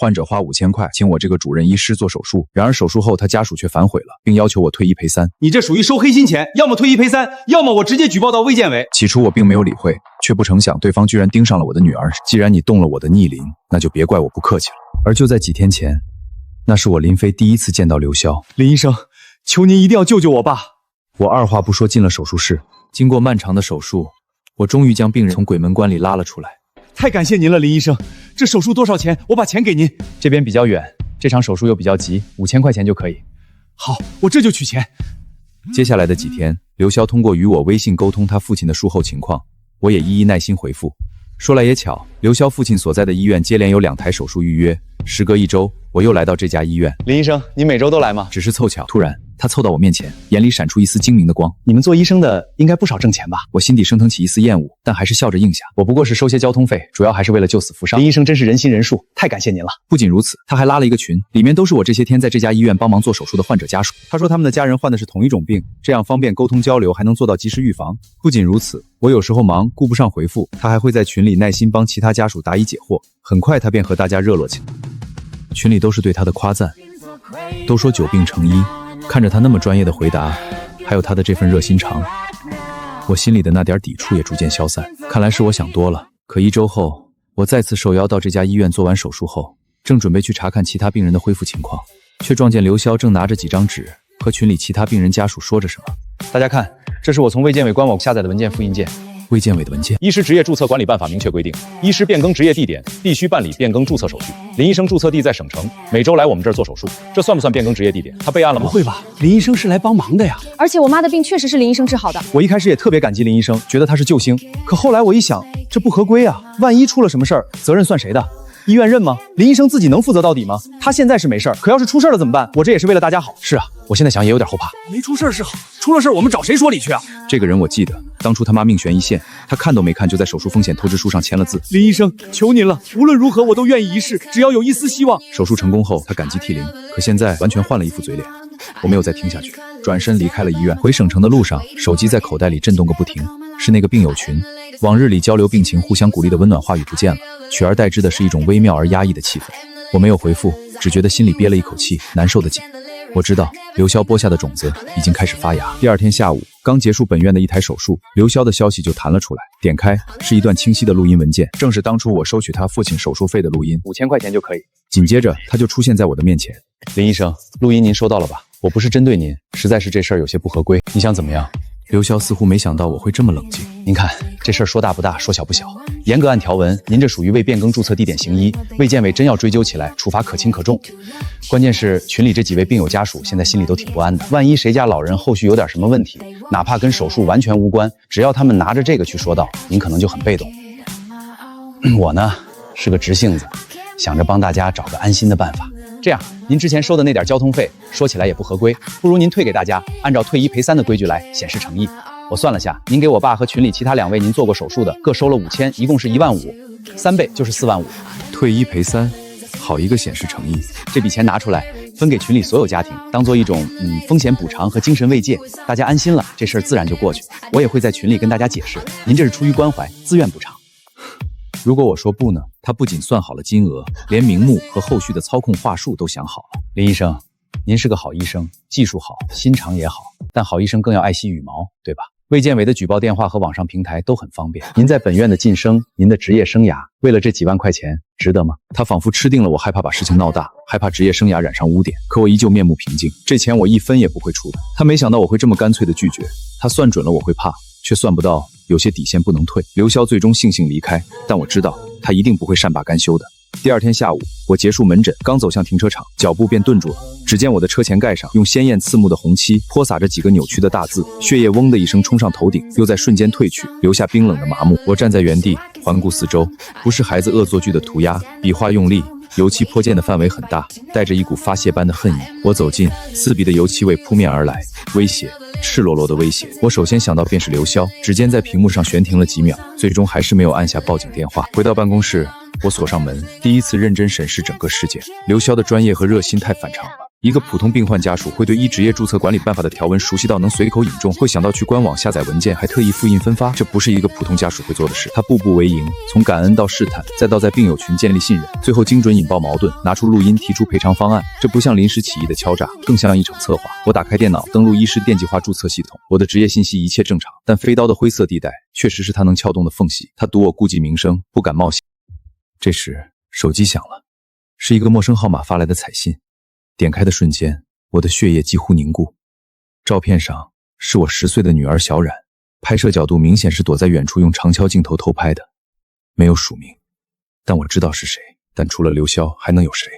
患者花5000块请我这个主任医师做手术，然而手术后他家属却反悔了，并要求我退1赔3。你这属于收黑心钱，要么退1赔3，要么我直接举报到卫健委。起初我并没有理会，却不成想对方居然盯上了我的女儿。既然你动了我的逆鳞，那就别怪我不客气了。而就在几天前，那是我林飞第一次见到刘潇。林医生，求您一定要救救我爸！我二话不说进了手术室。经过漫长的手术，我终于将病人从鬼门关里拉了出来。太感谢您了，林医生。这手术多少钱？我把钱给您。这边比较远，这场手术又比较急，5000块钱就可以。好，我这就取钱。接下来的几天，刘潇通过与我微信沟通他父亲的术后情况，我也一一耐心回复。说来也巧，刘潇父亲所在的医院接连有2台手术预约，时隔1周，我又来到这家医院。林医生，你每周都来吗？只是凑巧。突然，他凑到我面前，眼里闪出一丝精明的光。你们做医生的应该不少挣钱吧？我心底升腾起一丝厌恶，但还是笑着应下。我不过是收些交通费，主要还是为了救死扶伤。林医生真是人心仁术，太感谢您了。不仅如此，他还拉了一个群，里面都是我这些天在这家医院帮忙做手术的患者家属。他说他们的家人患的是同一种病，这样方便沟通交流，还能做到及时预防。不仅如此，我有时候忙顾不上回复，他还会在群里耐心帮其他家属答疑解惑。很快他便和大家热络起来，群里都是对他的夸赞，都说久病成医。看着他那么专业的回答，还有他的这份热心肠，我心里的那点抵触也逐渐消散。看来是我想多了。可1周后，我再次受邀到这家医院做完手术后，正准备去查看其他病人的恢复情况，却撞见刘潇正拿着几张纸和群里其他病人家属说着什么。大家看，这是我从卫健委官网下载的文件复印件。卫健委的文件。医师职业注册管理办法明确规定，医师变更职业地点必须办理变更注册手续。林医生注册地在省城，每周来我们这儿做手术，这算不算变更职业地点？他备案了吗？不会吧，林医生是来帮忙的呀！而且我妈的病确实是林医生治好的。我一开始也特别感激林医生，觉得他是救星。可后来我一想，这不合规啊！万一出了什么事儿，责任算谁的？医院认吗？林医生自己能负责到底吗？他现在是没事儿，可要是出事了怎么办？我这也是为了大家好。是啊，我现在想也有点后怕。没出事是好，出了事我们找谁说理去啊？这个人我记得，当初他妈命悬一线，他看都没看就在手术风险通知书上签了字。林医生，求您了，无论如何我都愿意一试，只要有一丝希望。手术成功后，他感激涕零，可现在完全换了一副嘴脸。我没有再听下去，转身离开了医院。回省城的路上，手机在口袋里震动个不停，是那个病友群。往日里交流病情、互相鼓励的温暖话语不见了，取而代之的是一种微妙而压抑的气氛。我没有回复，只觉得心里憋了一口气，难受的紧。我知道刘潇播下的种子已经开始发芽。第二天下午，刚结束本院的一台手术，刘潇的消息就弹了出来。点开是一段清晰的录音文件，正是当初我收取他父亲手术费的录音，5000块钱就可以。紧接着他就出现在我的面前。林医生，录音您收到了吧？我不是针对您，实在是这事儿有些不合规，你想怎么样？刘潇似乎没想到我会这么冷静。您看这事儿说大不大，说小不小。严格按条文，您这属于未变更注册地点行医，卫健委真要追究起来，处罚可轻可重。关键是群里这几位病友家属现在心里都挺不安的，万一谁家老人后续有点什么问题，哪怕跟手术完全无关，只要他们拿着这个去说道，您可能就很被动。我呢是个直性子，想着帮大家找个安心的办法。这样，您之前收的那点交通费，说起来也不合规，不如您退给大家，按照退1赔3的规矩来，显示诚意。我算了下，您给我爸和群里其他2位您做过手术的，各收了5000，一共是15000，3倍就是45000。退1赔3，好一个显示诚意！这笔钱拿出来，分给群里所有家庭，当做一种风险补偿和精神慰藉，大家安心了，这事儿自然就过去。我也会在群里跟大家解释，您这是出于关怀，自愿补偿。如果我说不呢？他不仅算好了金额，连名目和后续的操控话术都想好了。林医生，您是个好医生，技术好，心肠也好，但好医生更要爱惜羽毛，对吧？卫健委的举报电话和网上平台都很方便。您在本院的晋升，您的职业生涯，为了这几万块钱，值得吗？他仿佛吃定了我害怕把事情闹大，害怕职业生涯染上污点。可我依旧面目平静，这钱我1分也不会出的。他没想到我会这么干脆的拒绝，他算准了我会怕，却算不到有些底线不能退。刘潇最终悻悻离开，但我知道他一定不会善罢甘休的。第二天下午，我结束门诊，刚走向停车场，脚步便顿住了。只见我的车前盖上用鲜艳刺目的红漆泼洒着几个扭曲的大字，血液嗡的一声冲上头顶，又在瞬间退去，留下冰冷的麻木。我站在原地，环顾四周，不是孩子恶作剧的涂鸦，笔画用力，油漆泼溅的范围很大，带着一股发泄般的恨意。我走近，刺鼻的油漆味扑面而来，威胁，赤裸裸的威胁。我首先想到便是刘潇，指尖在屏幕上悬停了几秒，最终还是没有按下报警电话。回到办公室，我锁上门，第一次认真审视整个事件。刘潇的专业和热心太反常了。一个普通病患家属会对医职业注册管理办法的条文熟悉到能随口引中，会想到去官网下载文件，还特意复印分发，这不是一个普通家属会做的事。他步步为营，从感恩到试探，再到在病友群建立信任，最后精准引爆矛盾，拿出录音提出赔偿方案。这不像临时起意的敲诈，更像一场策划。我打开电脑，登录医师电气化注册系统，我的职业信息一切正常，但飞刀的灰色地带确实是他能撬动的缝隙。他赌我顾忌名声，不敢冒险。这时手机响了，是一个陌生号码发来的彩信。点开的瞬间，我的血液几乎凝固。照片上是我10岁的女儿小冉，拍摄角度明显是躲在远处用长焦镜头偷拍的，没有署名，但我知道是谁。但除了刘潇还能有谁？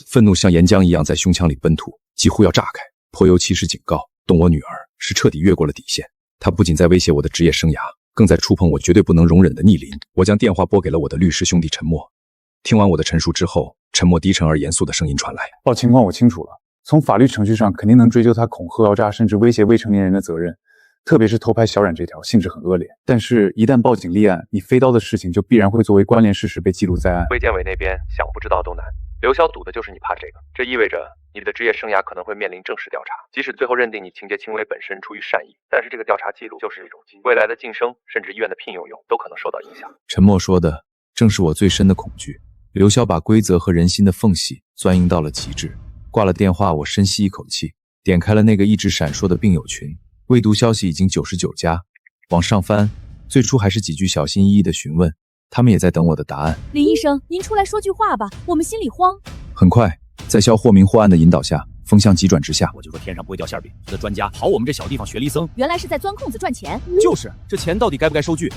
愤怒像岩浆一样在胸腔里奔吐，几乎要炸开。泼油漆是警告，动我女儿是彻底越过了底线。她不仅在威胁我的职业生涯，更在触碰我绝对不能容忍的逆鳞。我将电话拨给了我的律师兄弟陈默。听完我的陈述之后，陈默低沉而严肃的声音传来：报情况我清楚了，从法律程序上肯定能追究他恐吓、敲诈甚至威胁未成年人的责任，特别是偷拍小冉这条，性质很恶劣。但是，一旦报警立案，你飞刀的事情就必然会作为关联事实被记录在案。卫健委那边想不知道都难，刘潇赌的就是你怕这个，这意味着你的职业生涯可能会面临正式调查。即使最后认定你情节轻微本身出于善意，但是这个调查记录就是一种记录，未来的晋升甚至医院的聘用都可能受到影响。陈默说的正是我最深的恐惧。刘潇把规则和人心的缝隙钻营到了极致。挂了电话，我深吸一口气，点开了那个一直闪烁的病友群，未读消息已经99家。往上翻，最初还是几句小心翼翼的询问，他们也在等我的答案。林医生，您出来说句话吧，我们心里慌。很快，在肖或明或暗的引导下，风向急转直下。我就说天上不会掉馅饼，这专家跑我们这小地方学历僧，原来是在钻空子赚钱。就是，这钱到底该不该收据？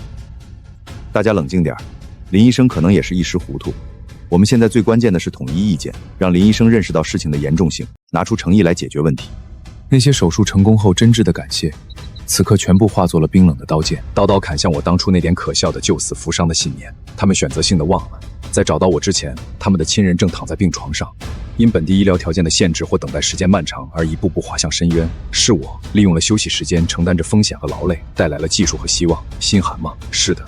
大家冷静点，林医生可能也是一时糊涂。我们现在最关键的是统一意见，让林医生认识到事情的严重性，拿出诚意来解决问题。那些手术成功后真挚的感谢，此刻全部化作了冰冷的刀剑，刀刀砍向我当初那点可笑的救死扶伤的信念。他们选择性的忘了，在找到我之前，他们的亲人正躺在病床上，因本地医疗条件的限制或等待时间漫长而一步步滑向深渊。是我利用了休息时间，承担着风险和劳累，带来了技术和希望。心寒吗？是的，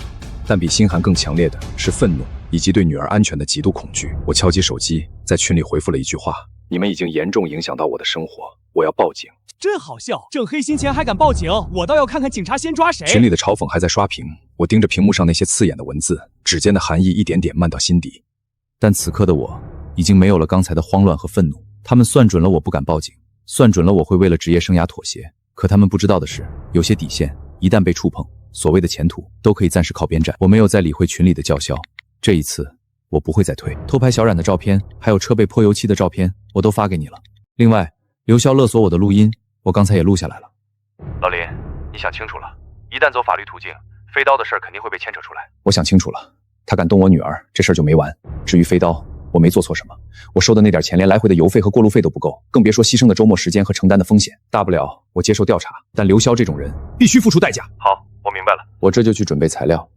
但比心寒更强烈的是愤怒，以及对女儿安全的极度恐惧。我敲击手机，在群里回复了一句话：你们已经严重影响到我的生活，我要报警。真好笑，挣黑心钱还敢报警，我倒要看看警察先抓谁。群里的嘲讽还在刷屏，我盯着屏幕上那些刺眼的文字，指尖的寒意一点点漫到心底。但此刻的我已经没有了刚才的慌乱和愤怒，他们算准了我不敢报警，算准了我会为了职业生涯妥协。可他们不知道的是，有些底线一旦被触碰，所谓的前途都可以暂时靠边站。我没有再理会群里的叫嚣，这一次我不会再推。偷拍小冉的照片，还有车被泼油漆的照片，我都发给你了。另外，刘潇勒索我的录音，我刚才也录下来了。老林，你想清楚了，一旦走法律途径，飞刀的事肯定会被牵扯出来。我想清楚了，他敢动我女儿，这事儿就没完。至于飞刀，我没做错什么，我收的那点钱连来回的邮费和过路费都不够，更别说牺牲的周末时间和承担的风险。大不了我接受调查，但刘潇这种人必须付出代价。好，我明白了，我这就去准备材料。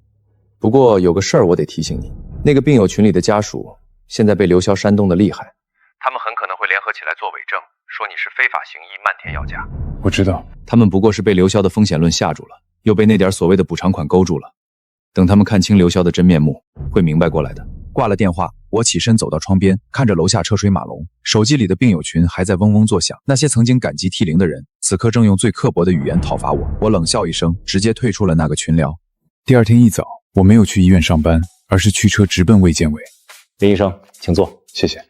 不过有个事儿我得提醒你，那个病友群里的家属现在被刘潇煽动的厉害，他们很可能会联合起来做伪证，说你是非法行医，漫天要价。我知道，他们不过是被刘潇的风险论吓住了，又被那点所谓的补偿款勾住了。等他们看清刘潇的真面目，会明白过来的。挂了电话，我起身走到窗边，看着楼下车水马龙，手机里的病友群还在嗡嗡作响。那些曾经感激涕零的人，此刻正用最刻薄的语言讨伐我。我冷笑一声，直接退出了那个群聊。第二天一早，我没有去医院上班，而是驱车直奔卫健委。林医生，请坐。谢谢。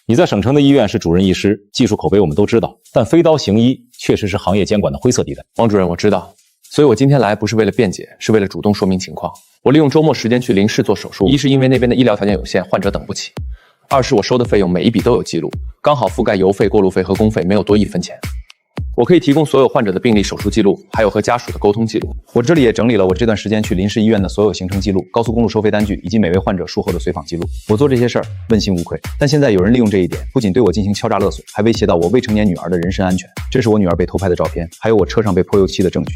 你在省城的医院是主任医师，技术口碑我们都知道，但飞刀行医确实是行业监管的灰色地带。王主任，我知道，所以我今天来不是为了辩解，是为了主动说明情况。我利用周末时间去林氏做手术，一是因为那边的医疗条件有限，患者等不起；二是我收的费用每一笔都有记录，刚好覆盖邮费、过路费和工费，没有多1分钱。我可以提供所有患者的病历、手术记录，还有和家属的沟通记录。我这里也整理了我这段时间去林氏医院的所有行程记录、高速公路收费单据以及每位患者术后的随访记录。我做这些事儿问心无愧，但现在有人利用这一点，不仅对我进行敲诈勒索，还威胁到我未成年女儿的人身安全。这是我女儿被偷拍的照片，还有我车上被泼油漆的证据。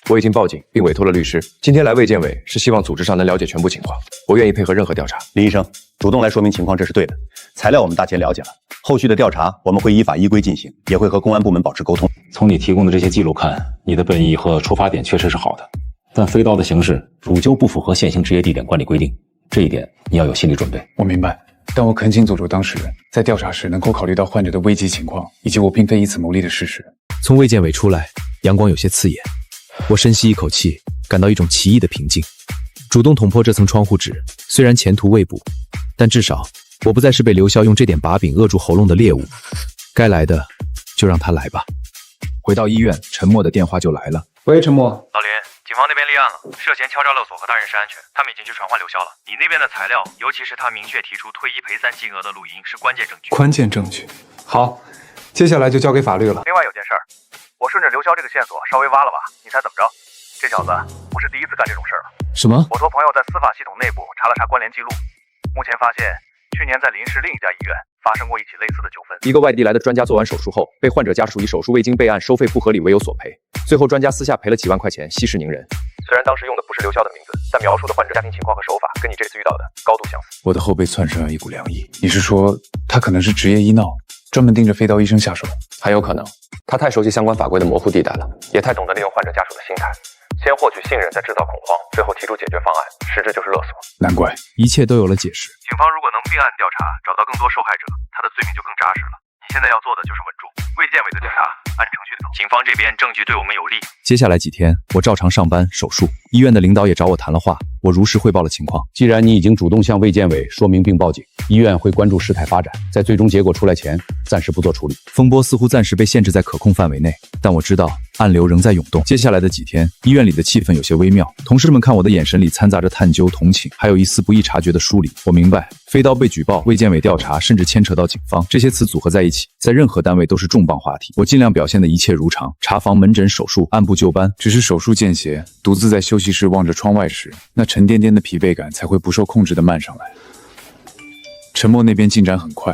我已经报警并委托了律师，今天来卫健委是希望组织上能了解全部情况，我愿意配合任何调查。林医生主动来说明情况，这是对的。材料我们大体了解了，后续的调查我们会依法依规进行，也会和公安部门保持沟通。从你提供的这些记录看，你的本意和出发点确实是好的，但飞刀的形式主就不符合现行职业地点管理规定，这一点你要有心理准备。我明白。但我恳请佐助当事人在调查时能够考虑到患者的危急情况，以及我并非以此牟利的事实。从卫健委出来，阳光有些刺眼。我深吸一口气，感到一种奇异的平静。主动捅破这层窗户纸，虽然前途未卜，但至少我不再是被刘潇用这点把柄扼住喉咙的猎物。该来的就让他来吧。回到医院，陈默的电话就来了。喂，陈默。老林，警方那边立案了，涉嫌敲诈勒索和他人身安全，他们已经去传唤刘潇了。你那边的材料，尤其是他明确提出退一赔三金额的录音，是关键证据。关键证据。好，接下来就交给法律了。另外有件事儿，我顺着刘潇这个线索稍微挖了挖，你猜怎么着？这小子不是第一次干这种事儿了。什么？我托朋友在司法系统内部查了查关联记录，目前发现去年在临市另一家医院发生过一起类似的纠纷。一个外地来的专家做完手术后，被患者家属以手术未经备案、收费不合理为由索赔，最后专家私下赔了几万块钱，息事宁人。虽然当时用的不是刘潇的名字，但描述的患者家庭情况和手法跟你这次遇到的高度相似。我的后背窜上了一股凉意。你是说他可能是职业医闹，专门盯着飞刀医生下手？很有可能，他太熟悉相关法规的模糊地带了，也太懂得利用患者家属的心态。先获取信任，再制造恐慌，最后提出解决方案，实质就是勒索。难怪，一切都有了解释。警方如果能并案调查，找到更多受害者，他的罪名就更扎实了。你现在要做的就是稳住，卫健委的调查按程序走。警方这边证据对我们有利。接下来几天，我照常上班手术，医院的领导也找我谈了话，我如实汇报了情况。既然你已经主动向卫健委说明并报警，医院会关注事态发展，在最终结果出来前，暂时不做处理。风波似乎暂时被限制在可控范围内，但我知道暗流仍在涌动。接下来的几天，医院里的气氛有些微妙，同事们看我的眼神里掺杂着探究、同情，还有一丝不易察觉的疏离。我明白，飞刀被举报、卫健委调查，甚至牵扯到警方，这些词组合在一起，在任何单位都是重磅话题。我尽量表现的一切如常，查房、门诊、手术按部就班。只是手术间歇，独自在休息室望着窗外时，那沉甸甸的疲惫感才会不受控制地漫上来。陈默那边进展很快，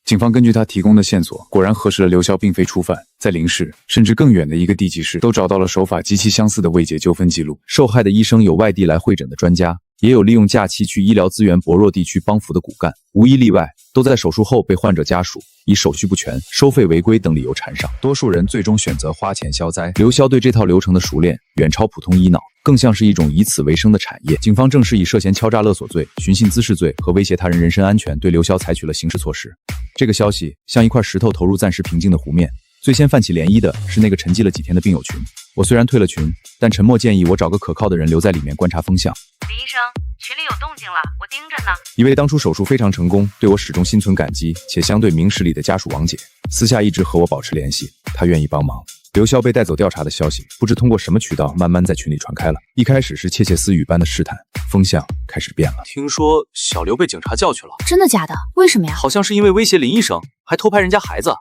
警方根据他提供的线索，果然核实了刘潇并非初犯，在临市甚至更远的一个地级市都找到了手法极其相似的未解纠纷记录。受害的医生有外地来会诊的专家，也有利用假期去医疗资源薄弱地区帮扶的骨干，无一例外都在手术后被患者家属以手续不全、收费违规等理由缠上。多数人最终选择花钱消灾。刘潇对这套流程的熟练远超普通医脑，更像是一种以此为生的产业。警方正式以涉嫌敲诈勒索罪、寻衅滋事罪和威胁他人人身安全对刘潇采取了刑事措施。这个消息像一块石头投入暂时平静的湖面，最先泛起涟漪的是那个沉寂了几天的病友群。我虽然退了群，但陈默建议我找个可靠的人留在里面观察风向。李医生，群里有动静了，我盯着呢。一位当初手术非常成功，对我始终心存感激且相对明事理的家属王姐，私下一直和我保持联系，她愿意帮忙。刘潇被带走调查的消息，不知通过什么渠道慢慢在群里传开了。一开始是窃窃私语般的试探，风向开始变了。听说小刘被警察叫去了，真的假的？为什么呀？好像是因为威胁林医生，还偷拍人家孩子。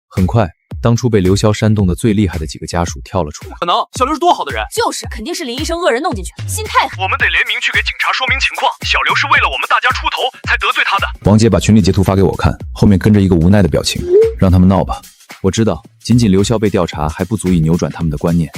很快，当初被刘潇煽动的最厉害的几个家属跳了出来。可能，小刘是多好的人。就是，肯定是林医生恶人弄进去，心太狠。我们得联名去给警察说明情况。小刘是为了我们大家出头才得罪他的。王姐把群里截图发给我看，后面跟着一个无奈的表情，让他们闹吧。我知道，仅仅刘潇被调查还不足以扭转他们的观念，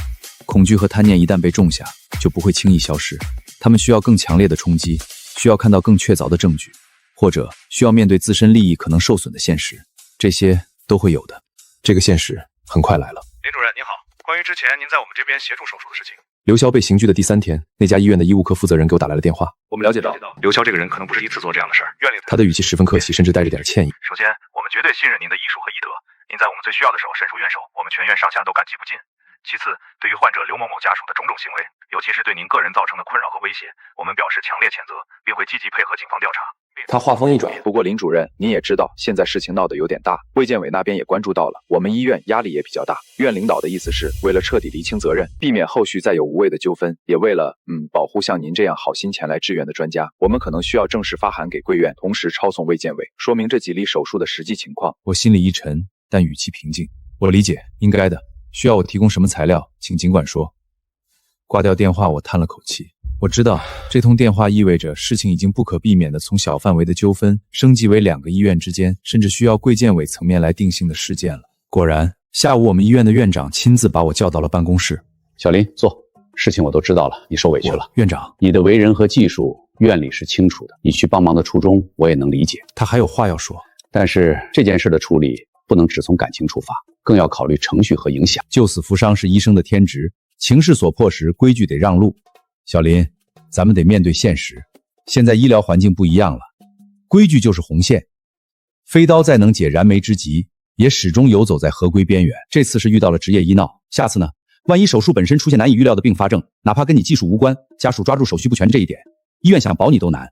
恐惧和贪念一旦被种下，就不会轻易消失。他们需要更强烈的冲击，需要看到更确凿的证据，或者需要面对自身利益可能受损的现实，这些都会有的。这个现实很快来了。林主任您好，关于之前您在我们这边协助手术的事情，刘潇被刑拘的第3天，那家医院的医务科负责人给我打来了电话。我们了解到刘潇这个人可能不是第一次做这样的事儿，院里他的语气十分客气，甚至带着点歉意。首先，我们绝对信任您的医术和医德，您在我们最需要的时候伸出援手，我们全院上下都感激不尽。其次，对于患者刘某某家属的种种行为，尤其是对您个人造成的困扰和威胁，我们表示强烈谴责，并会积极配合警方调查。他话锋一转，不过林主任，您也知道，现在事情闹得有点大，卫健委那边也关注到了，我们医院压力也比较大。院领导的意思是，为了彻底厘清责任，避免后续再有无谓的纠纷，也为了保护像您这样好心前来支援的专家，我们可能需要正式发函给贵院，同时抄送卫健委，说明这几例手术的实际情况。我心里一沉，但语气平静。我理解，应该的。需要我提供什么材料，请尽管说。挂掉电话，我叹了口气。我知道这通电话意味着事情已经不可避免地从小范围的纠纷升级为2个医院之间，甚至需要贵健委层面来定性的事件了。果然，下午我们医院的院长亲自把我叫到了办公室。小林，坐。事情我都知道了，你受委屈了。院长，你的为人和技术，院里是清楚的，你去帮忙的初衷我也能理解。他还有话要说，但是这件事的处理不能只从感情出发，更要考虑程序和影响。救死扶伤是医生的天职，情势所迫时，规矩得让路。小林，咱们得面对现实，现在医疗环境不一样了，规矩就是红线。飞刀再能解燃眉之急，也始终游走在合规边缘。这次是遇到了职业医闹，下次呢？万一手术本身出现难以预料的并发症，哪怕跟你技术无关，家属抓住手续不全这一点，医院想保你都难。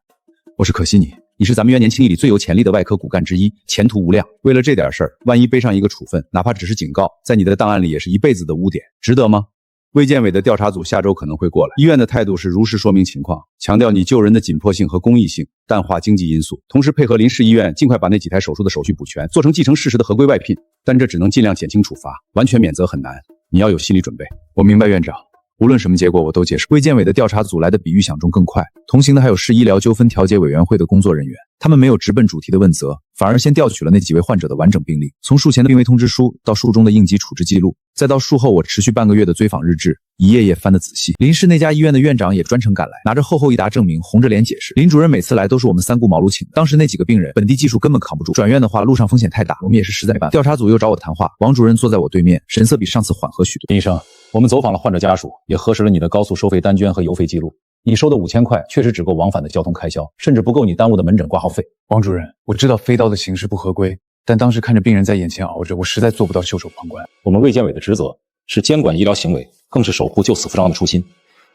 我是可惜你，你是咱们院年轻力里最有潜力的外科骨干之一，前途无量。为了这点事儿，万一背上一个处分，哪怕只是警告，在你的档案里也是一辈子的污点，值得吗？卫健委的调查组下周可能会过来，医院的态度是如实说明情况，强调你救人的紧迫性和公益性，淡化经济因素，同时配合林氏医院尽快把那几台手术的手续补全，做成继承事实的合规外聘。但这只能尽量减轻处罚，完全免责很难，你要有心理准备。我明白院长，无论什么结果我都接受。卫健委的调查组来的比预想中更快，同行的还有市医疗纠纷调解委员会的工作人员，他们没有直奔主题的问责，反而先调取了那几位患者的完整病历，从术前的病危通知书到术中的应急处置记录，再到术后我持续半个月的追访日志，一页页翻得仔细。林氏那家医院的院长也专程赶来，拿着厚厚一沓证明，红着脸解释。林主任每次来都是我们三顾茅庐请，当时那几个病人本地技术根本扛不住，转院的话路上风险太大，我们也是实在没办法。调查组又找我谈话，王主任坐在我对面，神色比上次缓和许多。林医生，我们走访了患者家属，也核实了你的高速收费单捐和邮费记录。你收的5000块确实只够往返的交通开销，甚至不够你耽误的门诊挂号费。王主任，我知道飞刀的形式不合规，但当时看着病人在眼前熬着，我实在做不到袖手旁观。我们卫健委的职责是监管医疗行为，更是守护救死扶伤的初心，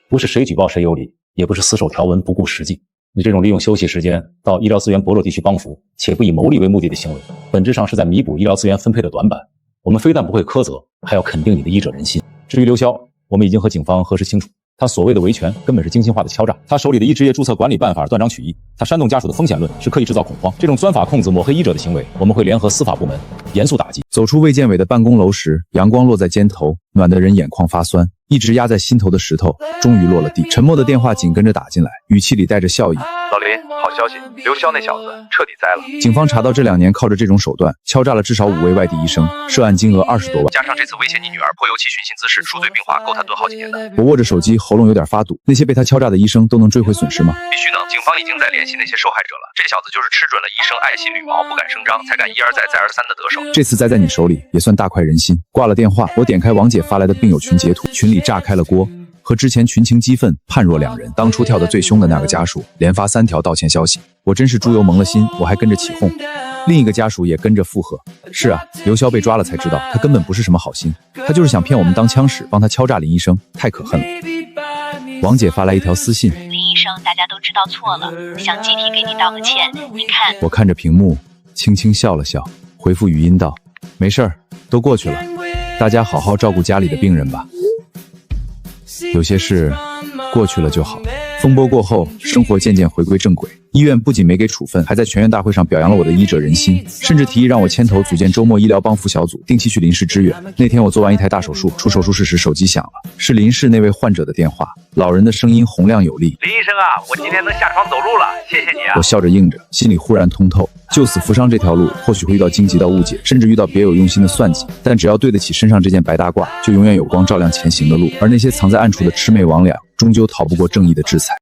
不是谁举报谁有理，也不是死守条文不顾实际。你这种利用休息时间到医疗资源薄弱地区帮扶，且不以牟利为目的的行为，本质上是在弥补医疗资源分配的短板。我们非但不会苛责，还要肯定你的医者仁心。至于刘潇，我们已经和警方核实清楚，他所谓的维权根本是精心化的敲诈，他手里的医执业注册管理办法断章取义，他煽动家属的风险论是刻意制造恐慌，这种钻法控子抹黑医者的行为，我们会联合司法部门严肃打击。走出卫健委的办公楼时，阳光落在肩头，暖得人眼眶发酸，一直压在心头的石头终于落了地。沉默的电话紧跟着打进来，语气里带着笑意。老林，好消息，刘潇那小子彻底栽了。警方查到这2年靠着这种手段敲诈了至少5位外地医生，涉案金额20多万，加上这次威胁你女儿泼油漆寻衅滋事，数罪并罚，够他蹲好几年的。我握着手机，喉咙有点发堵。那些被他敲诈的医生都能追回损失吗？必须能，警方已经在联系那些受害者了。这小子就是吃准了医生爱惜羽毛，不敢声张，才敢一而再再而三的得手。这次栽在你手里也算大快人心。挂了电话，我点开王姐发来的病友群截图，群里炸开了锅。和之前群情激愤判若两人，当初跳得最凶的那个家属连发3条道歉消息，我真是猪油蒙了心，我还跟着起哄。另一个家属也跟着附和。是啊，刘潇被抓了才知道，他根本不是什么好心，他就是想骗我们当枪使，帮他敲诈林医生，太可恨了。王姐发来一条私信：林医生，大家都知道错了，想集体给你道个歉。你看，我看着屏幕，轻轻笑了笑，回复语音道：没事儿，都过去了，大家好好照顾家里的病人吧。有些事过去了就好。风波过后，生活渐渐回归正轨。医院不仅没给处分，还在全院大会上表扬了我的医者仁心，甚至提议让我牵头组建周末医疗帮扶小组，定期去林氏支援。那天我做完一台大手术，出手术室时手机响了，是林氏那位患者的电话，老人的声音洪亮有力：林医生啊，我今天能下床走路了，谢谢你啊。我笑着应着，心里忽然通透，救死扶伤这条路或许会遇到荆棘到误解，甚至遇到别有用心的算计，但只要对得起身上这件白大褂，就永远有光照亮前行的路。而那些藏在暗处的魑魅魍魉，终究逃不过正义的制裁。